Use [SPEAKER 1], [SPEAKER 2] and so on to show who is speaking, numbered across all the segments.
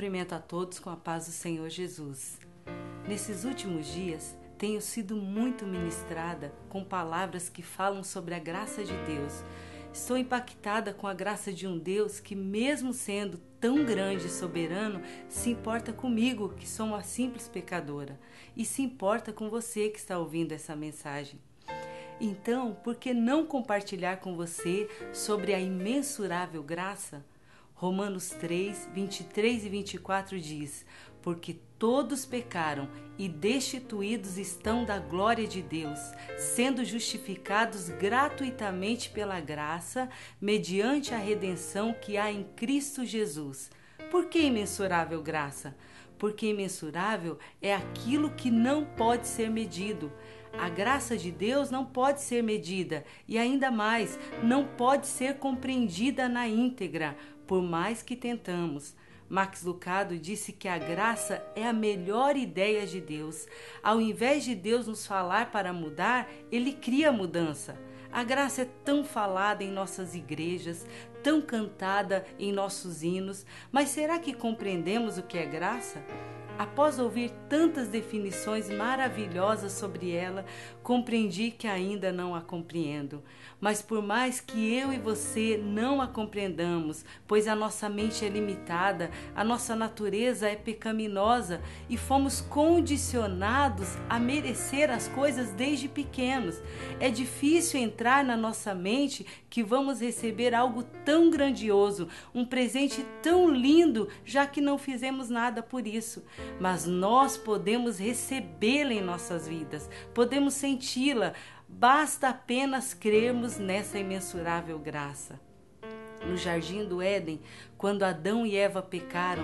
[SPEAKER 1] cumprimento a todos com a paz do Senhor Jesus. Nesses últimos dias, tenho sido muito ministrada com palavras que falam sobre a graça de Deus. Estou impactada com a graça de um Deus que, mesmo sendo tão grande e soberano, se importa comigo, que sou uma simples pecadora, e se importa com você que está ouvindo essa mensagem. Então, por que não compartilhar com você sobre a imensurável graça? Romanos 3, 23 e 24 diz: porque todos pecaram e destituídos estão da glória de Deus, sendo justificados gratuitamente pela graça, mediante a redenção que há em Cristo Jesus. Por que imensurável graça? Porque imensurável é aquilo que não pode ser medido. A graça de Deus não pode ser medida e, ainda mais, não pode ser compreendida na íntegra, por mais que tentamos. Max Lucado disse que a graça é a melhor ideia de Deus. Ao invés de Deus nos falar para mudar, Ele cria mudança. A graça é tão falada em nossas igrejas, tão cantada em nossos hinos, mas será que compreendemos o que é graça? Após ouvir tantas definições maravilhosas sobre ela, compreendi que ainda não a compreendo. Mas por mais que eu e você não a compreendamos, pois a nossa mente é limitada, a nossa natureza é pecaminosa e fomos condicionados a merecer as coisas desde pequenos. É difícil entrar na nossa mente que vamos receber algo tão grandioso, um presente tão lindo, já que não fizemos nada por isso. Mas nós podemos recebê-la em nossas vidas, podemos senti-la, basta apenas crermos nessa imensurável graça. No Jardim do Éden, quando Adão e Eva pecaram,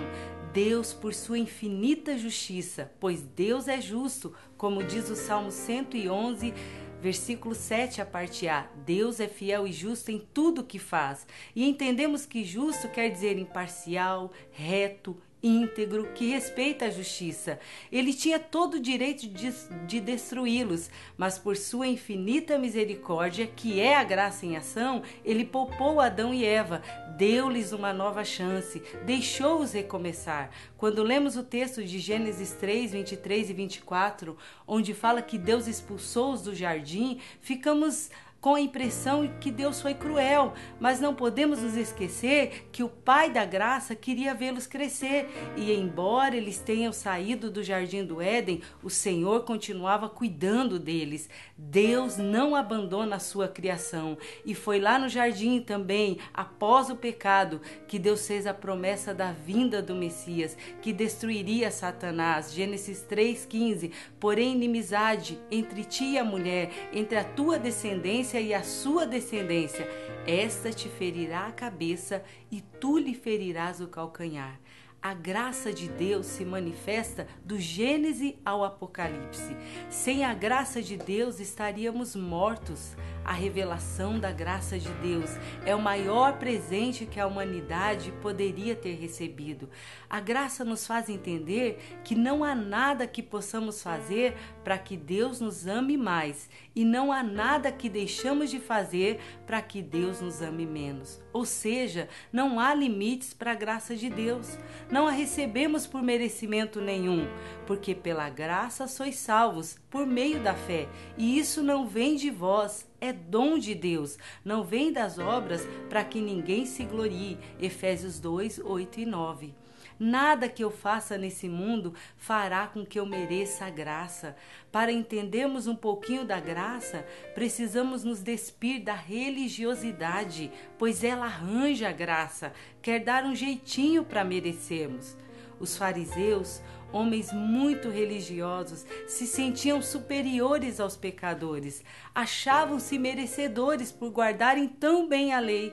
[SPEAKER 1] Deus, por sua infinita justiça, pois Deus é justo, como diz o Salmo 111, versículo 7, a parte A, Deus é fiel e justo em tudo que faz. E entendemos que justo quer dizer imparcial, reto, íntegro, que respeita a justiça. Ele tinha todo o direito de destruí-los, mas por sua infinita misericórdia, que é a graça em ação, ele poupou Adão e Eva, deu-lhes uma nova chance, deixou-os recomeçar. Quando lemos o texto de Gênesis 3, 23 e 24, onde fala que Deus expulsou-os do jardim, ficamos com a impressão que Deus foi cruel, mas não podemos nos esquecer que o Pai da graça queria vê-los crescer, e embora eles tenham saído do Jardim do Éden, o Senhor continuava cuidando deles. Deus não abandona a sua criação, e foi lá no jardim também, após o pecado, que Deus fez a promessa da vinda do Messias, que destruiria Satanás. Gênesis 3,15, porém inimizade entre ti e a mulher, entre a tua descendência e a sua descendência, esta te ferirá a cabeça e tu lhe ferirás o calcanhar. A graça de Deus se manifesta do Gênesis ao Apocalipse. Sem a graça de Deus estaríamos mortos. A revelação da graça de Deus é o maior presente que a humanidade poderia ter recebido. A graça nos faz entender que não há nada que possamos fazer para que Deus nos ame mais, e não há nada que deixamos de fazer para que Deus nos ame menos. Ou seja, não há limites para a graça de Deus. Não a recebemos por merecimento nenhum, porque pela graça sois salvos, por meio da fé. E isso não vem de vós, é dom de Deus. Não vem das obras para que ninguém se glorie. Efésios 2, 8 e 9. Nada que eu faça nesse mundo fará com que eu mereça a graça. Para entendermos um pouquinho da graça, precisamos nos despir da religiosidade, pois ela arranja a graça, quer dar um jeitinho para merecermos. Os fariseus, homens muito religiosos, se sentiam superiores aos pecadores, achavam-se merecedores por guardarem tão bem a lei.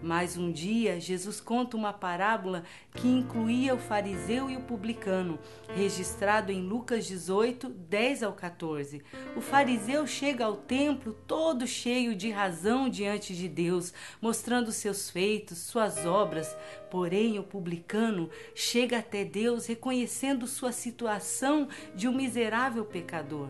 [SPEAKER 1] Mas um dia Jesus conta uma parábola que incluía o fariseu e o publicano, registrado em Lucas 18, 10 ao 14. O fariseu chega ao templo todo cheio de razão diante de Deus, mostrando seus feitos, suas obras. Porém, o publicano chega até Deus reconhecendo sua situação de um miserável pecador.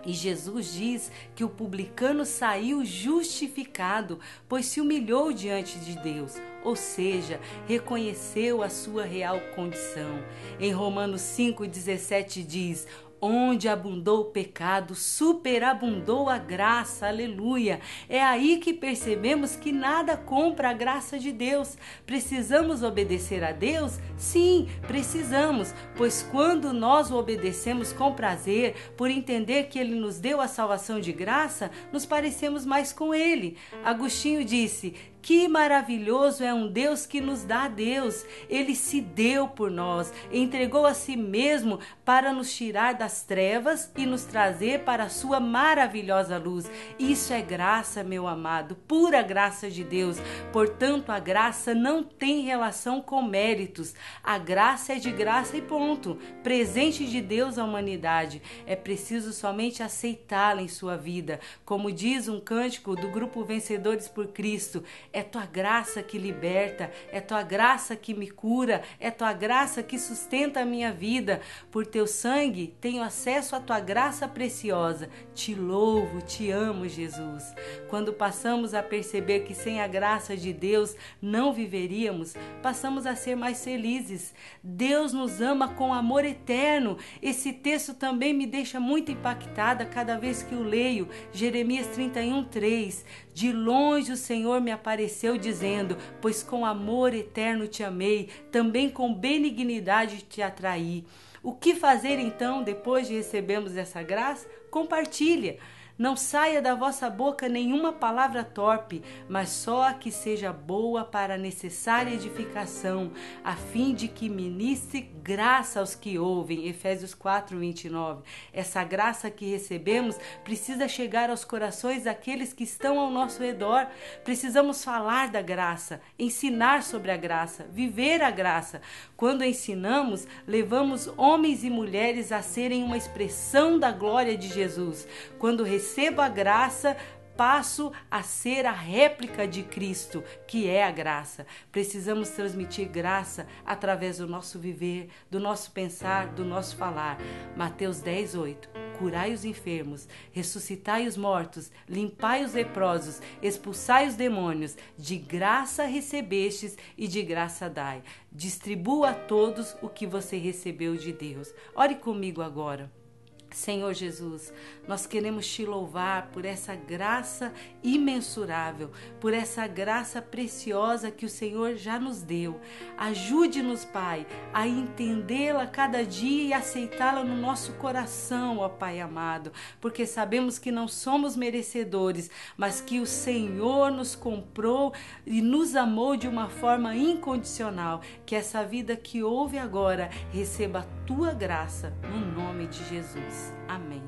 [SPEAKER 1] E Jesus diz que o publicano saiu justificado, pois se humilhou diante de Deus, ou seja, reconheceu a sua real condição. Em Romanos 5,17 diz: onde abundou o pecado, superabundou a graça, aleluia. É aí que percebemos que nada compra a graça de Deus. Precisamos obedecer a Deus? Sim, precisamos, pois quando nós o obedecemos com prazer, por entender que Ele nos deu a salvação de graça, nos parecemos mais com Ele. Agostinho disse: que maravilhoso é um Deus que nos dá a Deus. Ele se deu por nós, entregou a si mesmo para nos tirar das trevas e nos trazer para a sua maravilhosa luz. Isso é graça, meu amado, pura graça de Deus. Portanto, a graça não tem relação com méritos. A graça é de graça e ponto. Presente de Deus à humanidade. É preciso somente aceitá-la em sua vida. Como diz um cântico do grupo Vencedores por Cristo: é tua graça que liberta, é tua graça que me cura, é tua graça que sustenta a minha vida. Por teu sangue tenho acesso à tua graça preciosa. Te louvo, te amo, Jesus. Quando passamos a perceber que sem a graça de Deus não viveríamos, passamos a ser mais felizes. Deus nos ama com amor eterno. Esse texto também me deixa muito impactada cada vez que o leio. Jeremias 31:3. De longe o Senhor me apareceu dizendo: pois com amor eterno te amei, também com benignidade te atraí. O que fazer então depois de recebermos essa graça? Compartilha. Não saia da vossa boca nenhuma palavra torpe, mas só a que seja boa para a necessária edificação, a fim de que ministre graça aos que ouvem. Efésios 4:29. Essa graça que recebemos precisa chegar aos corações daqueles que estão ao nosso redor. Precisamos falar da graça, ensinar sobre a graça, viver a graça. Quando ensinamos, levamos homens e mulheres a serem uma expressão da glória de Jesus. Quando recebo a graça, passo a ser a réplica de Cristo, que é a graça. Precisamos transmitir graça através do nosso viver, do nosso pensar, do nosso falar. Mateus 10:8. Curai os enfermos, ressuscitai os mortos, limpai os leprosos, expulsai os demônios. De graça recebestes e de graça dai. Distribua a todos o que você recebeu de Deus. Ore comigo agora. Senhor Jesus, nós queremos te louvar por essa graça imensurável, por essa graça preciosa que o Senhor já nos deu. Ajude-nos, Pai, a entendê-la cada dia e aceitá-la no nosso coração, ó Pai amado, porque sabemos que não somos merecedores, mas que o Senhor nos comprou e nos amou de uma forma incondicional. Que essa vida que ouve agora receba a tua graça, no nome de Jesus. Amém.